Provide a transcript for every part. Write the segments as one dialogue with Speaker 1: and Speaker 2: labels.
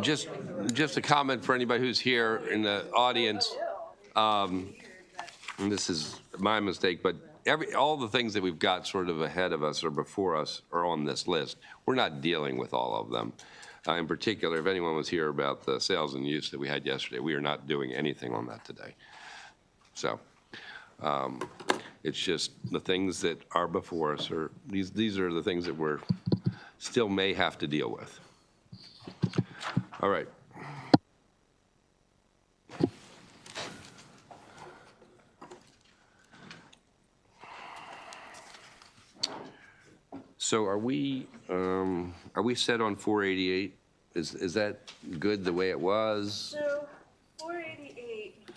Speaker 1: Just a comment for anybody who's here in the audience. And this is my mistake, but all the things that we've got sort of ahead of us or before us are on this list. We're not dealing with all of them. In particular, if anyone was here about the sales and use that we had yesterday, we are not doing anything on that today. So it's just the things that are before us, or these are the things that we're still may have to deal with. All right. So are we set on 488? Is that good the way it was?
Speaker 2: So 488,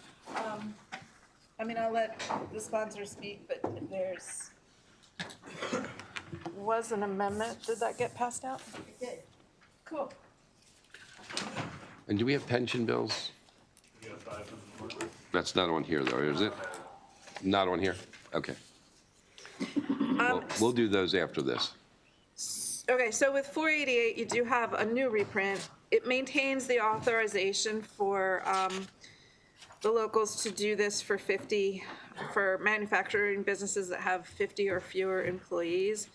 Speaker 2: I mean, I'll let the sponsor speak, but was an amendment. Did that get passed out? It did. Cool.
Speaker 1: And do we have pension bills? That's not on here, though, is it? Not on here? Okay. We'll do those after this.
Speaker 2: Okay, so with 488, you do have a new reprint. It maintains the authorization for the locals to do this for manufacturing businesses that have 50 or fewer employees.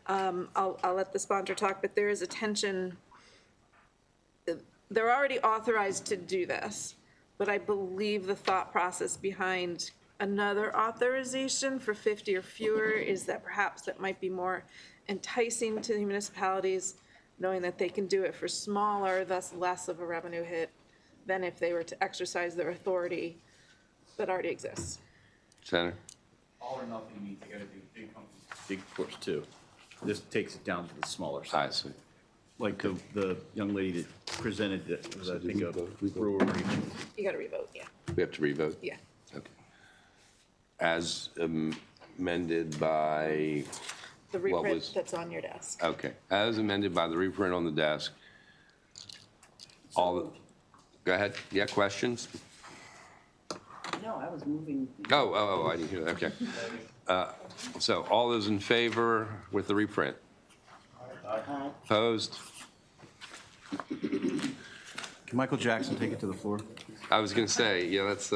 Speaker 2: I'll let the sponsor talk, but there is a tension. They're already authorized to do this, but I believe the thought process behind another authorization for 50 or fewer is that perhaps that might be more enticing to the municipalities, knowing that they can do it for smaller, thus less of a revenue hit than if they were to exercise their authority that already exists.
Speaker 1: Senator?
Speaker 3: All or nothing means you gotta do big companies, big force too. This takes it down to the smaller
Speaker 1: I
Speaker 3: side.
Speaker 1: see.
Speaker 3: Like the young lady that presented it was, I think, a rural region.
Speaker 2: You got to revote, yeah.
Speaker 1: We have to revote?
Speaker 2: Yeah.
Speaker 1: Okay. As amended by,
Speaker 2: The reprint that's on your desk.
Speaker 1: okay, as amended by the reprint on the desk. Go ahead. Yeah, questions?
Speaker 4: No, I was moving.
Speaker 1: Oh, I didn't hear that. Okay. So all those in favor with the reprint?
Speaker 4: Aye.
Speaker 1: Opposed?
Speaker 3: Can Michael Jackson take it to the floor?
Speaker 1: I was going to say, yeah, let's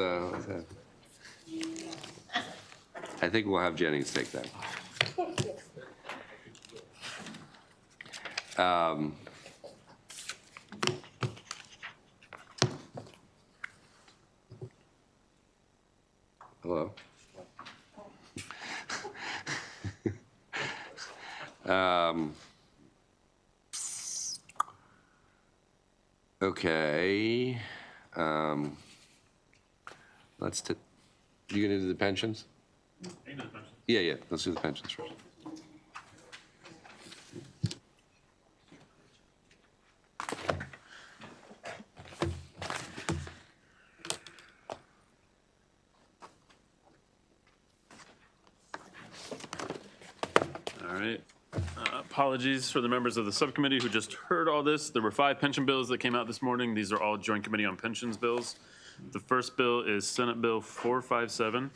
Speaker 1: I think we'll have Jennings take that. Hello? Okay. You gonna do the pensions? Yeah, let's do the pensions first.
Speaker 5: All right. Apologies for the members of the subcommittee who just heard all this. There were 5 pension bills that came out this morning. These are all Joint Committee on Pensions bills. The first bill is Senate Bill 457.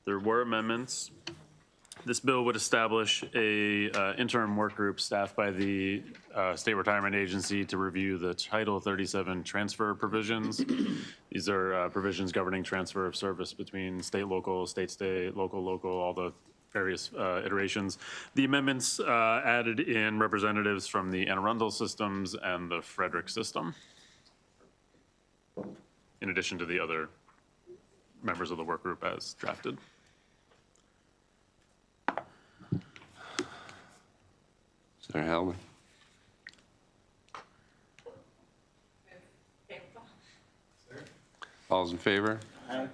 Speaker 5: There were amendments. This bill would establish a interim work group staffed by the State Retirement Agency to review the Title 37 transfer provisions. These are provisions governing transfer of service between state, local, state, local, all the various iterations. The amendments added in representatives from the Anne Arundel systems and the Frederick system, in addition to the other members of the work group as drafted.
Speaker 1: Senator Hellman? All's in favor?
Speaker 4: Aye.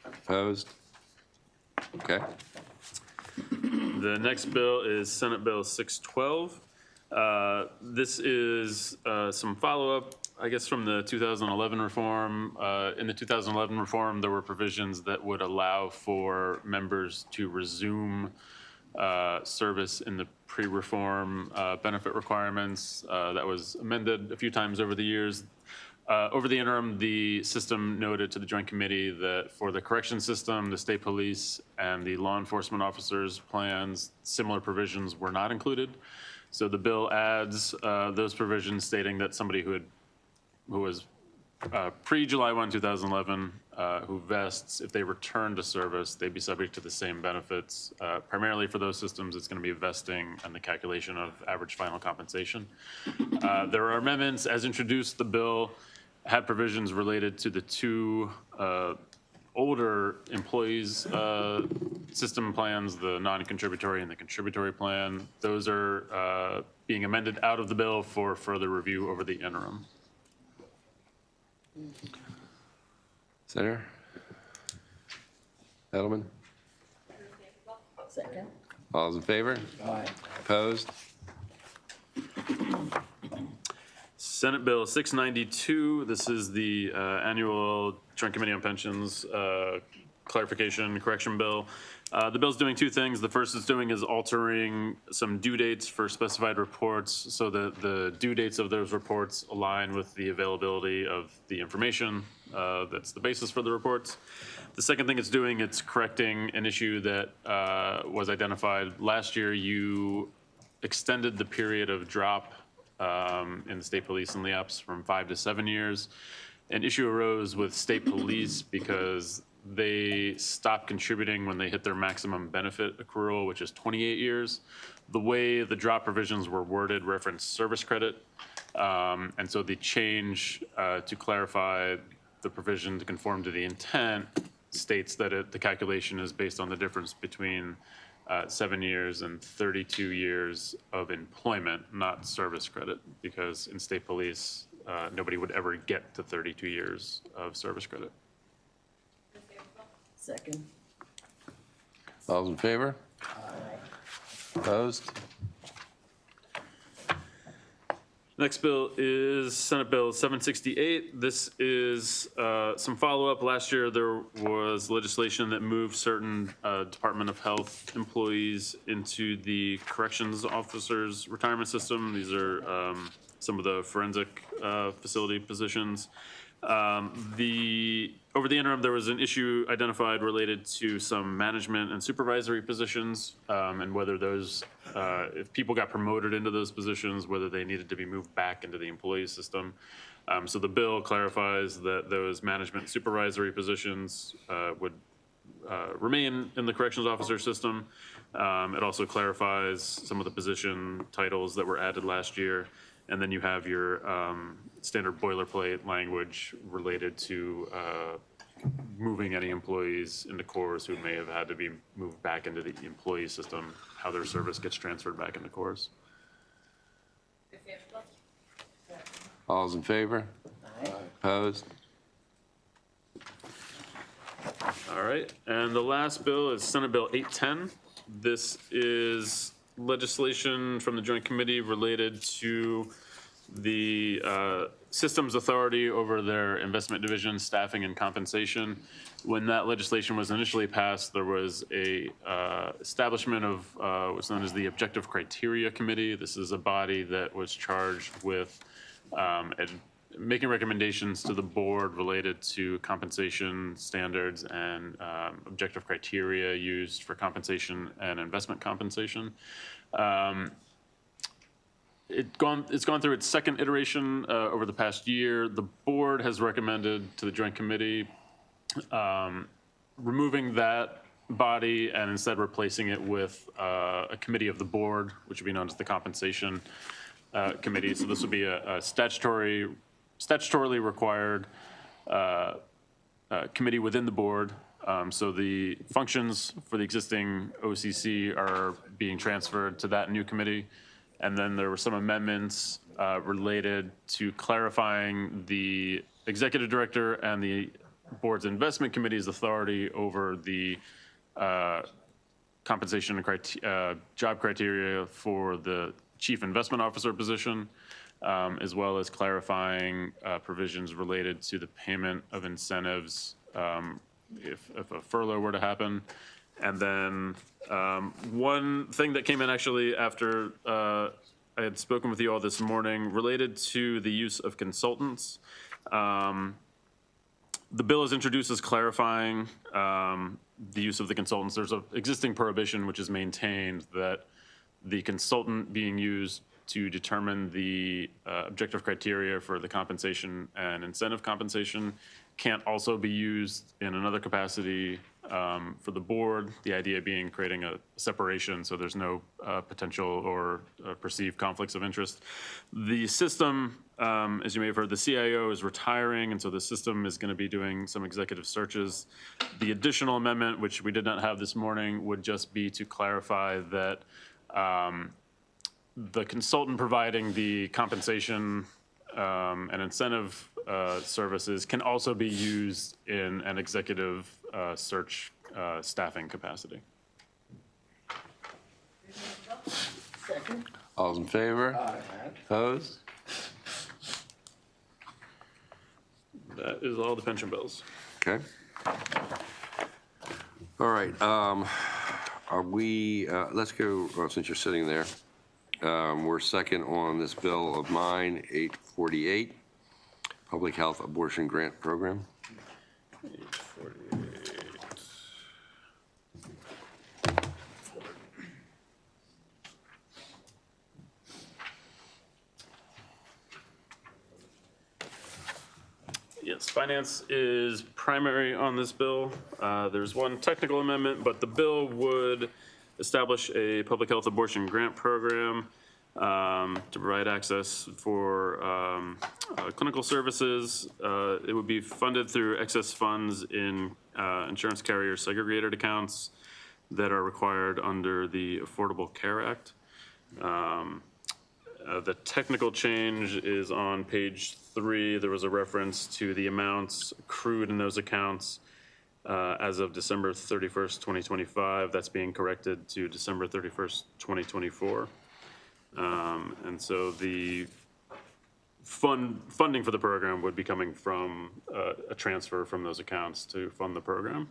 Speaker 1: Opposed? Okay.
Speaker 5: The next bill is Senate Bill 612. This is some follow-up, I guess, from the 2011 reform. In the 2011 reform, there were provisions that would allow for members to resume service in the pre-reform benefit requirements. That was amended a few times over the years. Over the interim, the system noted to the Joint Committee that for the correction system, the state police, and the law enforcement officers' plans, similar provisions were not included. So the bill adds those provisions stating that somebody who was pre-July 1, 2011, who vests, if they return to service, they'd be subject to the same benefits. Primarily for those systems, it's going to be vesting and the calculation of average final compensation. There are amendments as introduced. The bill had provisions related to the two older employees system plans, the non-contributory and the contributory plan. Those are being amended out of the bill for further review over the interim.
Speaker 1: Senator? Edelman?
Speaker 4: Second.
Speaker 1: All those in favor?
Speaker 4: Aye.
Speaker 1: Opposed?
Speaker 5: Senate Bill 692, this is the annual Joint Committee on Pensions clarification correction bill. The bill's doing two things. The first it's doing is altering some due dates for specified reports so that the due dates of those reports align with the availability of the information that's the basis for the reports. The second thing it's doing, it's correcting an issue that was identified last year. You extended the period of drop in the state police and LEAPs from 5 to 7 years. An issue arose with state police because they stopped contributing when they hit their maximum benefit accrual, which is 28 years. The way the drop provisions were worded referenced service credit. And so the change to clarify the provision to conform to the intent states that the calculation is based on the difference between 7 years and 32 years of employment, not service credit, because in state police, nobody would ever get to 32 years of service credit.
Speaker 4: Second.
Speaker 1: All those in favor? Opposed?
Speaker 5: Next bill is Senate Bill 768. This is some follow-up. Last year, there was legislation that moved certain Department of Health employees into the corrections officers' retirement system. These are some of the forensic facility positions. Over the interim, there was an issue identified related to some management and supervisory positions, and whether those, if people got promoted into those positions, whether they needed to be moved back into the employee system. So the bill clarifies that those management and supervisory positions would remain in the corrections officer system. It also clarifies some of the position titles that were added last year. And then you have your standard boilerplate language related to moving any employees into corps who may have had to be moved back into the employee system, how their service gets transferred back into corps.
Speaker 1: All those in favor?
Speaker 4: Aye.
Speaker 1: Opposed?
Speaker 5: All right, and the last bill is Senate Bill 810. This is legislation from the Joint Committee related to the systems authority over their investment division, staffing, and compensation. When that legislation was initially passed, there was a establishment of what's known as the Objective Criteria Committee. This is a body that was charged with making recommendations to the board related to compensation standards and objective criteria used for compensation and investment compensation. It's gone through its second iteration over the past year. The board has recommended to the Joint Committee removing that body and instead replacing it with a committee of the board, which would be known as the Compensation Committee. So this would be a statutorily required committee within the board. So the functions for the existing OCC are being transferred to that new committee. And then there were some amendments related to clarifying the executive director and the board's investment committee's authority over the compensation and job criteria for the chief investment officer position, as well as clarifying provisions related to the payment of incentives if a furlough were to happen. And then one thing that came in actually after I had spoken with you all this morning related to the use of consultants. The bill is introduced as clarifying the use of the consultants. There's an existing prohibition which is maintained that the consultant being used to determine the objective criteria for the compensation and incentive compensation can't also be used in another capacity for the board. The idea being creating a separation so there's no potential or perceived conflicts of interest. The system, as you may have heard, the CIO is retiring, and so the system is going to be doing some executive searches. The additional amendment, which we did not have this morning, would just be to clarify that the consultant providing the compensation and incentive services can also be used in an executive search staffing capacity.
Speaker 4: Second.
Speaker 1: All's in favor?
Speaker 4: Aye.
Speaker 1: Opposed?
Speaker 5: That is all the pension bills.
Speaker 1: Okay. All right, are we, let's go, well, since you're sitting there, we're second on this bill of mine, 848, Public Health Abortion Grant Program.
Speaker 5: 848. Yes, finance is primary on this bill. There's one technical amendment, but the bill would establish a public health abortion grant program to provide access for clinical services. It would be funded through excess funds in insurance carrier segregated accounts that are required under the Affordable Care Act. The technical change is on page 3. There was a reference to the amounts accrued in those accounts as of December 31st, 2025. That's being corrected to December 31st, 2024. And so the funding for the program would be coming from a transfer from those accounts to fund the program.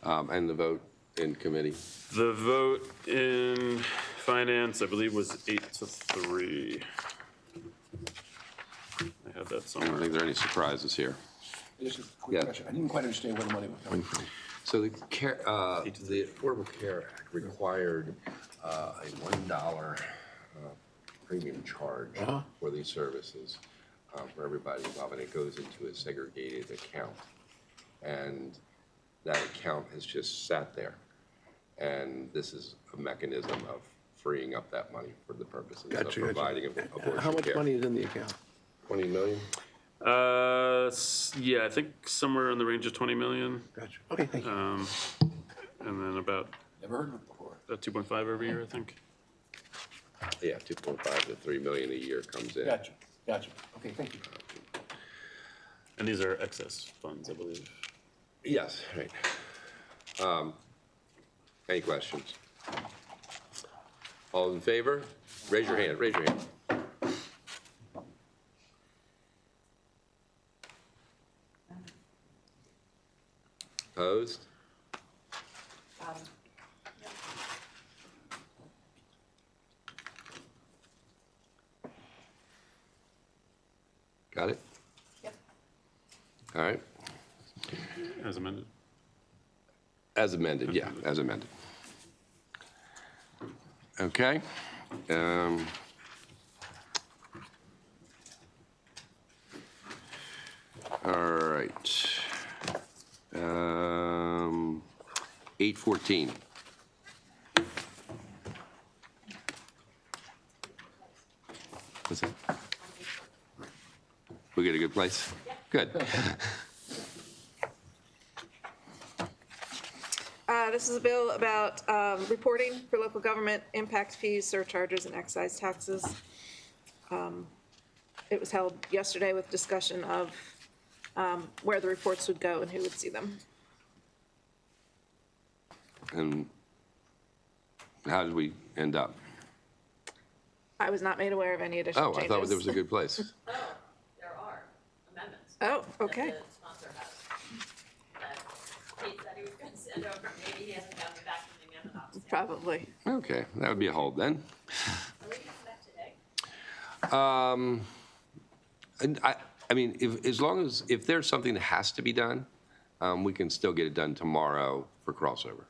Speaker 1: And the vote in committee.
Speaker 5: The vote in finance, I believe, was 8-3. I have that
Speaker 1: I don't
Speaker 5: somewhere.
Speaker 1: think there are any surprises here.
Speaker 6: Just a quick
Speaker 1: Yeah.
Speaker 6: question. I didn't quite understand where the money was coming from.
Speaker 1: So the Affordable Care Act required a $1 premium charge for these services for everybody involved, and it goes into a segregated account. And that account has just sat there. And this is a mechanism of freeing up that money for the purposes of
Speaker 6: Gotcha.
Speaker 1: providing abortion care.
Speaker 6: How much money is in the account?
Speaker 1: 20 million?
Speaker 5: Yeah, I think somewhere in the range of 20 million,
Speaker 6: Gotcha. Okay, thank you.
Speaker 5: and then about
Speaker 6: Never heard of it before.
Speaker 5: 2.5 every year, I think.
Speaker 1: Yeah, 2.5 to 3 million a year comes in.
Speaker 6: Gotcha. Okay, thank you.
Speaker 5: And these are excess funds, I believe.
Speaker 1: Yes, right. Any questions? All in favor? Raise your hand, raise your hand. Opposed? Got it?
Speaker 2: Yep.
Speaker 1: All right.
Speaker 5: As amended.
Speaker 1: As amended, yeah, as amended. Okay. All right. 814. What's that? We get a good place? Good.
Speaker 2: This is a bill about reporting for local government, impact fees, surcharges, and excise taxes. It was held yesterday with discussion of where the reports would go and who would see them.
Speaker 1: And how did we end up?
Speaker 2: I was not made aware of any additional
Speaker 1: Oh,
Speaker 2: changes.
Speaker 1: I thought there was a good place.
Speaker 7: Oh, there are amendments.
Speaker 2: Oh, okay.
Speaker 7: That the sponsor has. That Pete said he was going to send over. Maybe he hasn't gotten back from the amendment office.
Speaker 2: Probably.
Speaker 1: Okay, that would be a hold then.
Speaker 7: Are we gonna come back today?
Speaker 1: And I mean, as long as, if there's something that has to be done, we can still get it done tomorrow for crossover.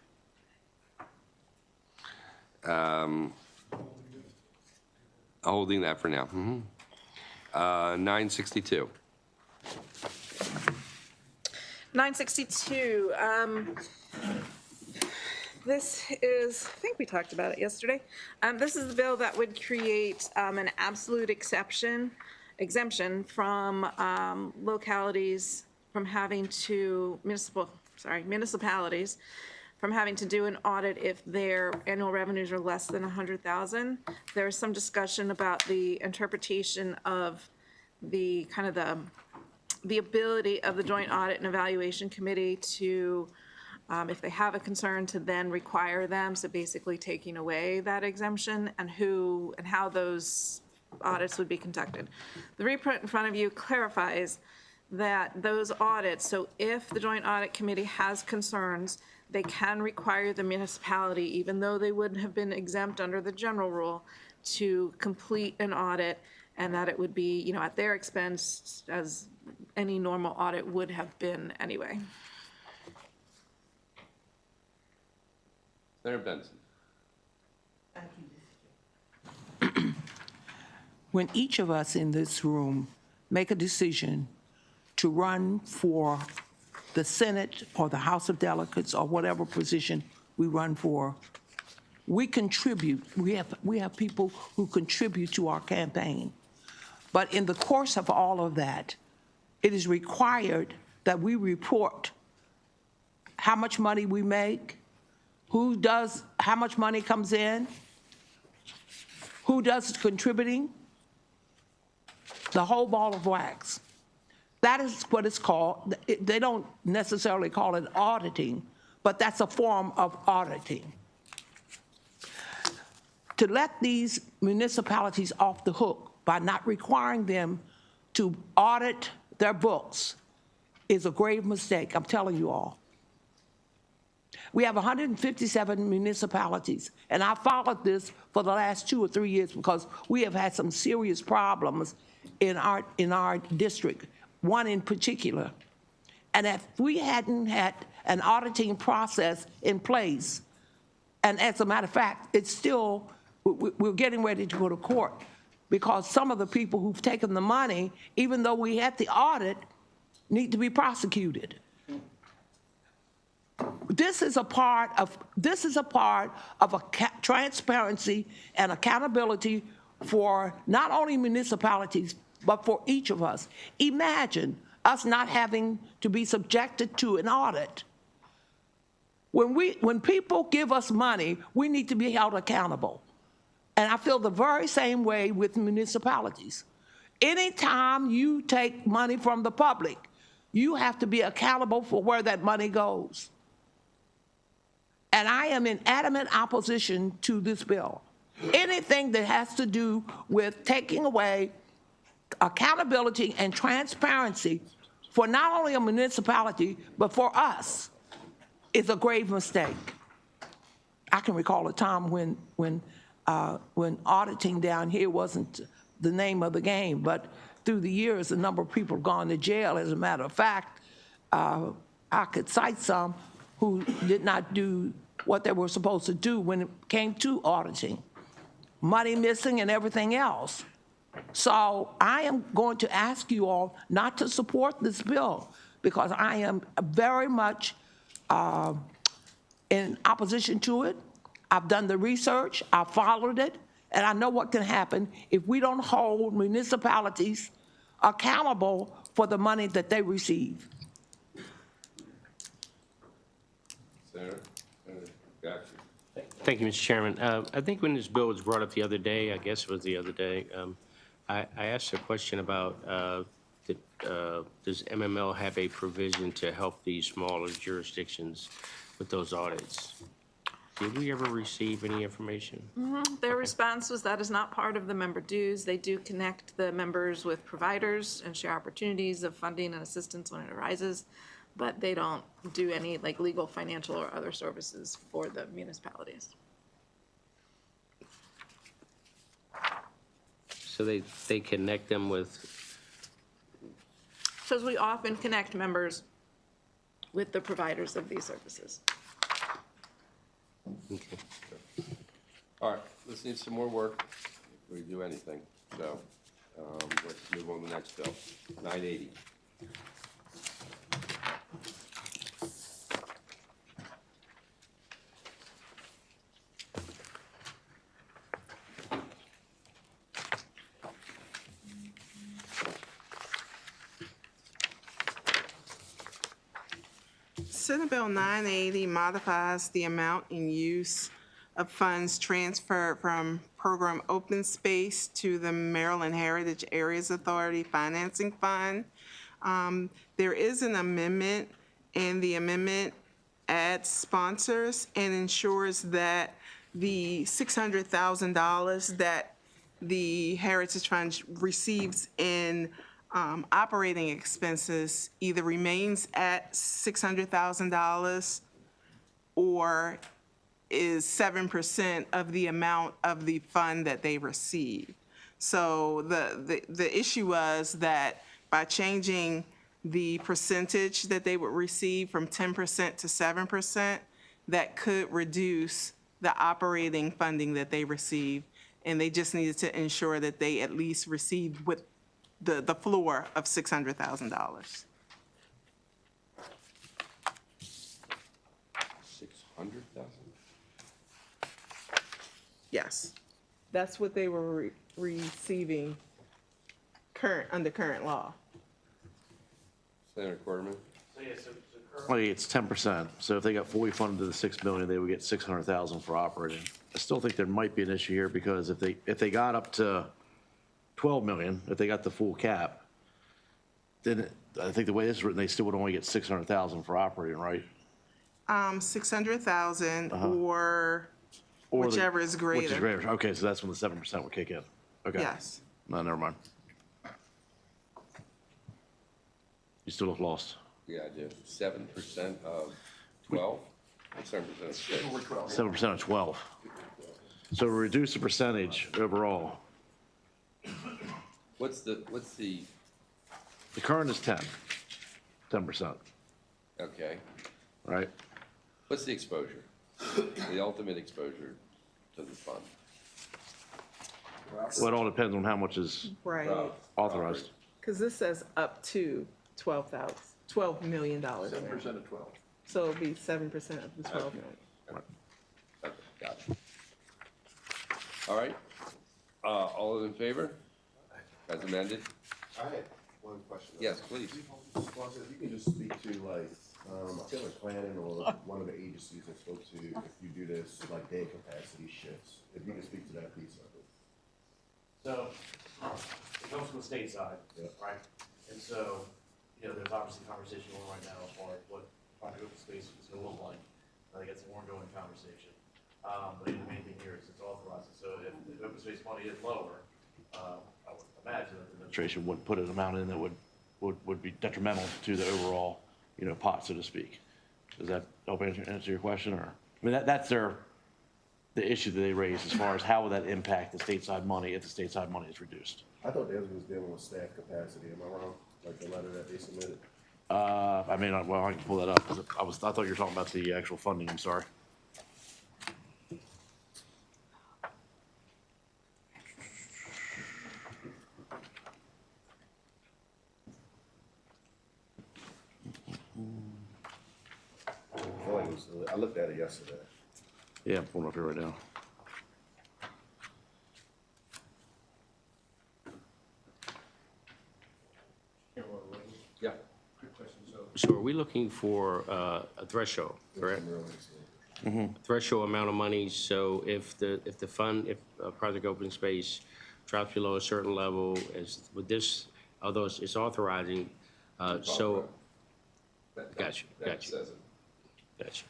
Speaker 1: Holding that for now. 962.
Speaker 2: 962, this is, I think we talked about it yesterday. This is the bill that would create an absolute exemption from localities from having to, municipalities from having to do an audit if their annual revenues are less than 100,000. There was some discussion about the interpretation of the kind of the ability of the Joint Audit and Evaluation Committee to, if they have a concern, to then require them, so basically taking away that exemption, and who and how those audits would be conducted. The reprint in front of you clarifies that those audits, so if the Joint Audit Committee has concerns, they can require the municipality, even though they wouldn't have been exempt under the general rule, to complete an audit, and that it would be, you know, at their expense, as any normal audit would have been anyway.
Speaker 1: Senator Benson.
Speaker 8: When each of us in this room make a decision to run for the Senate or the House of Delegates or whatever position we run for, we contribute. We have people who contribute to our campaign. But in the course of all of that, it is required that we report how much money we make, how much money comes in, who does contributing, the whole ball of wax. That is what it's called. They don't necessarily call it auditing, but that's a form of auditing. To let these municipalities off the hook by not requiring them to audit their books is a grave mistake, I'm telling you all. We have 157 municipalities, and I followed this for the last 2 or 3 years because we have had some serious problems in our district, one in particular. And if we hadn't had an auditing process in place, and as a matter of fact, it's still, we're getting ready to go to court because some of the people who've taken the money, even though we had the audit, need to be prosecuted. This is a part of transparency and accountability for not only municipalities, but for each of us. Imagine us not having to be subjected to an audit. When people give us money, we need to be held accountable. And I feel the very same way with municipalities. Anytime you take money from the public, you have to be accountable for where that money goes. And I am in adamant opposition to this bill. Anything that has to do with taking away accountability and transparency for not only a municipality, but for us, is a grave mistake. I can recall a time when auditing down here wasn't the name of the game, but through the years, a number of people have gone to jail. As a matter of fact, I could cite some who did not do what they were supposed to do when it came to auditing. Money missing and everything else. So I am going to ask you all not to support this bill because I am very much in opposition to it. I've done the research, I've followed it, and I know what can happen if we don't hold municipalities accountable for the money that they receive.
Speaker 1: Senator? Gotcha.
Speaker 6: Thank you, Mr. Chairman. I think when this bill was brought up the other day, I guess it was the other day, I asked a question about does MML have a provision to help these smaller jurisdictions with those audits? Did we ever receive any information?
Speaker 2: Their response was that is not part of the member dues. They do connect the members with providers and share opportunities of funding and assistance when it arises, but they don't do any like legal, financial, or other services for the municipalities.
Speaker 6: So they connect them with,
Speaker 2: So we often connect members with the providers of these services.
Speaker 6: okay.
Speaker 1: All right, this needs some more work if we do anything. So let's move on to the next bill, 980.
Speaker 9: Senate Bill 980 modifies the amount in use of funds transferred from Program Open Space to the Maryland Heritage Areas Authority Financing Fund. There is an amendment, and the amendment adds sponsors and ensures that the $600,000 that the Heritage Fund receives in operating expenses either remains at $600,000 or is 7% of the amount of the fund that they receive. So the issue was that by changing the percentage that they would receive from 10% to 7%, that could reduce the operating funding that they receive. And they just needed to ensure that they at least received with the floor of $600,000.
Speaker 1: 600,000?
Speaker 9: Yes, that's what they were receiving under current law.
Speaker 1: Senator Quarterman?
Speaker 10: Well, it's 10%, so if they got fully funded to the 6 million, they would get 600,000 for operating. I still think there might be an issue here, because if they got up to 12 million, if they got the full cap, then I think the way this is written, they still would only get 600,000 for operating, right?
Speaker 9: 600,000 or
Speaker 10: Or the-
Speaker 9: whichever is
Speaker 10: Which is
Speaker 9: greater.
Speaker 10: greater, okay, so that's when the 7% would kick in, okay.
Speaker 9: Yes.
Speaker 10: No, never mind. You still look lost.
Speaker 1: Yeah, I do. 7% of 12? 7% of 6?
Speaker 10: 7% of 12. So to reduce the percentage overall,
Speaker 1: What's the,
Speaker 10: the current is 10%,
Speaker 1: okay,
Speaker 10: right?
Speaker 1: what's the exposure? The ultimate exposure to the fund?
Speaker 10: Well, it all depends on how much is
Speaker 9: Right,
Speaker 10: authorized.
Speaker 9: because this says up to $12 million. 7% of 12. So it'll be 7% of the 12 million.
Speaker 1: Okay, got it. All right, all those in favor? As amended?
Speaker 11: I had one question.
Speaker 1: Yes, please.
Speaker 11: Sponsor, if you can just speak to like, Taylor Planning or one of the agencies I spoke to, if you do this, like day capacity shifts, if you can speak to that piece of it.
Speaker 12: So, it comes from the state side,
Speaker 11: Yeah.
Speaker 12: right? And so, there's obviously conversation going right now as far as what project open space is gonna look like. I think it's an ongoing conversation. But the main thing here is it's authorized, so if the open space money is lower, I would imagine that the
Speaker 10: Administration would put an amount in that would be detrimental to the overall, pot, so to speak. Does that help answer your question, or? I mean, that's the issue that they raised as far as how would that impact the stateside money if the stateside money is reduced.
Speaker 11: I thought theirs was dealing with staff capacity, am I wrong? Like the letter that they submitted?
Speaker 10: I mean, well, I can pull that up, 'cause I thought you were talking about the actual funding, I'm sorry.
Speaker 11: I feel like it was, I looked at it yesterday.
Speaker 10: Yeah, I'm pulling it up here right now.
Speaker 1: Yeah.
Speaker 6: So are we looking for a threshold, correct? Threshold amount of money, so if the fund, if Project Open Space drops below a certain level, as with this, although it's authorizing, so, Got you,
Speaker 1: That
Speaker 6: got you.
Speaker 1: says it.
Speaker 6: gotcha.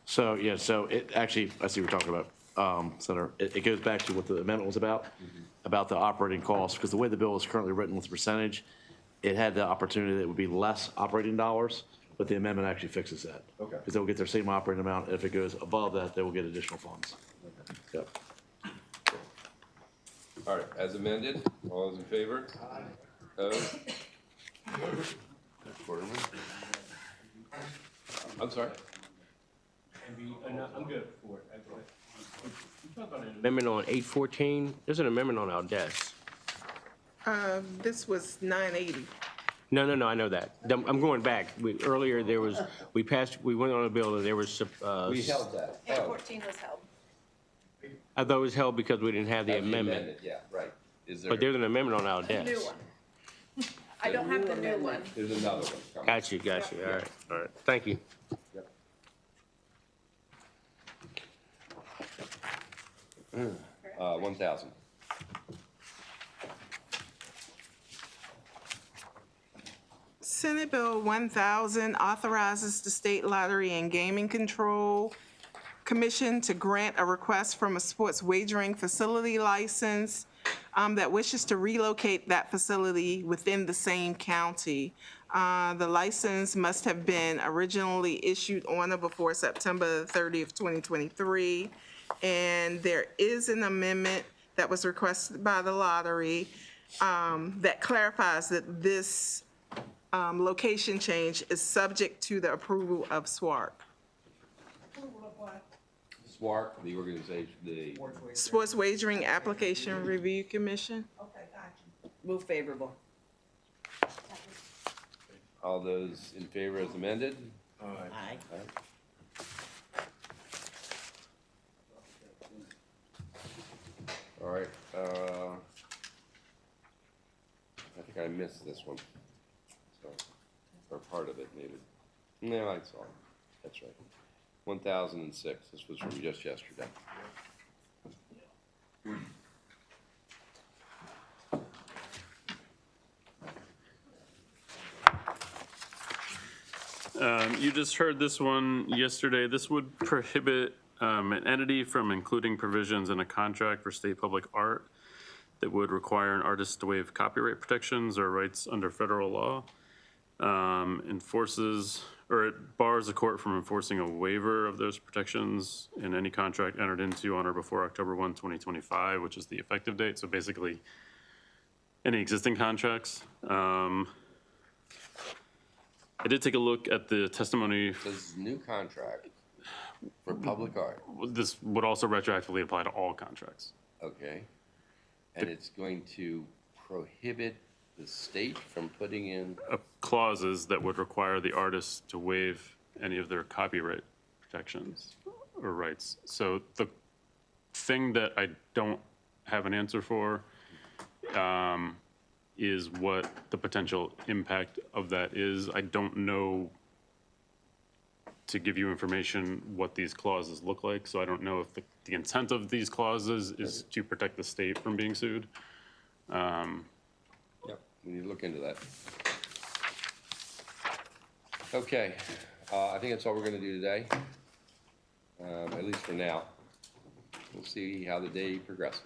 Speaker 10: So, yeah, so it actually, I see what you're talking about, Senator. It goes back to what the amendment was about the operating costs, because the way the bill is currently written with the percentage, it had the opportunity that it would be less operating dollars, but the amendment actually fixes that.
Speaker 11: Okay.
Speaker 10: Because they'll get their same operating amount, and if it goes above that, they will get additional funds. Yep.
Speaker 1: All right, as amended, all those in favor? Aye. Opposed? Quarterman? I'm sorry?
Speaker 6: I'm good for it. Amendment on 814, there's an amendment on our desk.
Speaker 9: This was 980.
Speaker 6: No, I know that. I'm going back. Earlier, we went on a bill and there was,
Speaker 1: We held that.
Speaker 7: And
Speaker 1: Oh,
Speaker 7: 14 was held.
Speaker 6: I thought it was held because we didn't have the
Speaker 1: that's
Speaker 6: amendment.
Speaker 1: Yeah, right. Is there?
Speaker 6: But there's an amendment on our
Speaker 7: New
Speaker 6: desk.
Speaker 7: one. I don't have the new one.
Speaker 1: There's another one coming.
Speaker 6: Got you. All right. Thank you.
Speaker 1: Yep. 1,000.
Speaker 9: Senate Bill 1000 authorizes the State Lottery and Gaming Control Commission to grant a request from a sports wagering facility license that wishes to relocate that facility within the same county. The license must have been originally issued on or before September 30th, 2023. And there is an amendment that was requested by the lottery that clarifies that this location change is subject to the approval of SWARC.
Speaker 1: SWARC, the organization, the,
Speaker 9: Sports Wagering Application Review Commission.
Speaker 4: Move favorable.
Speaker 1: all those in favor as amended?
Speaker 4: Aye.
Speaker 1: All right, I think I missed this one, so, or part of it maybe. No, I saw it, that's right. 1006, this was from just yesterday.
Speaker 5: You just heard this one yesterday. This would prohibit an entity from including provisions in a contract for state public art that would require an artist to waive copyright protections or rights under federal law. Enforces, or it bars the court from enforcing a waiver of those protections in any contract entered into on or before October 1, 2025, which is the effective date. So basically, any existing contracts. I did take a look at the testimony.
Speaker 1: This new contract for public art,
Speaker 5: This would also retroactively apply to all contracts.
Speaker 1: okay? And it's going to prohibit the state from putting in,
Speaker 5: Clauses that would require the artist to waive any of their copyright protections or rights. So the thing that I don't have an answer for is what the potential impact of that is. I don't know, to give you information, what these clauses look like. So I don't know if the intent of these clauses is to protect the state from being sued.
Speaker 1: yep, we need to look into that. Okay, I think that's all we're gonna do today, at least for now. We'll see how the day progresses.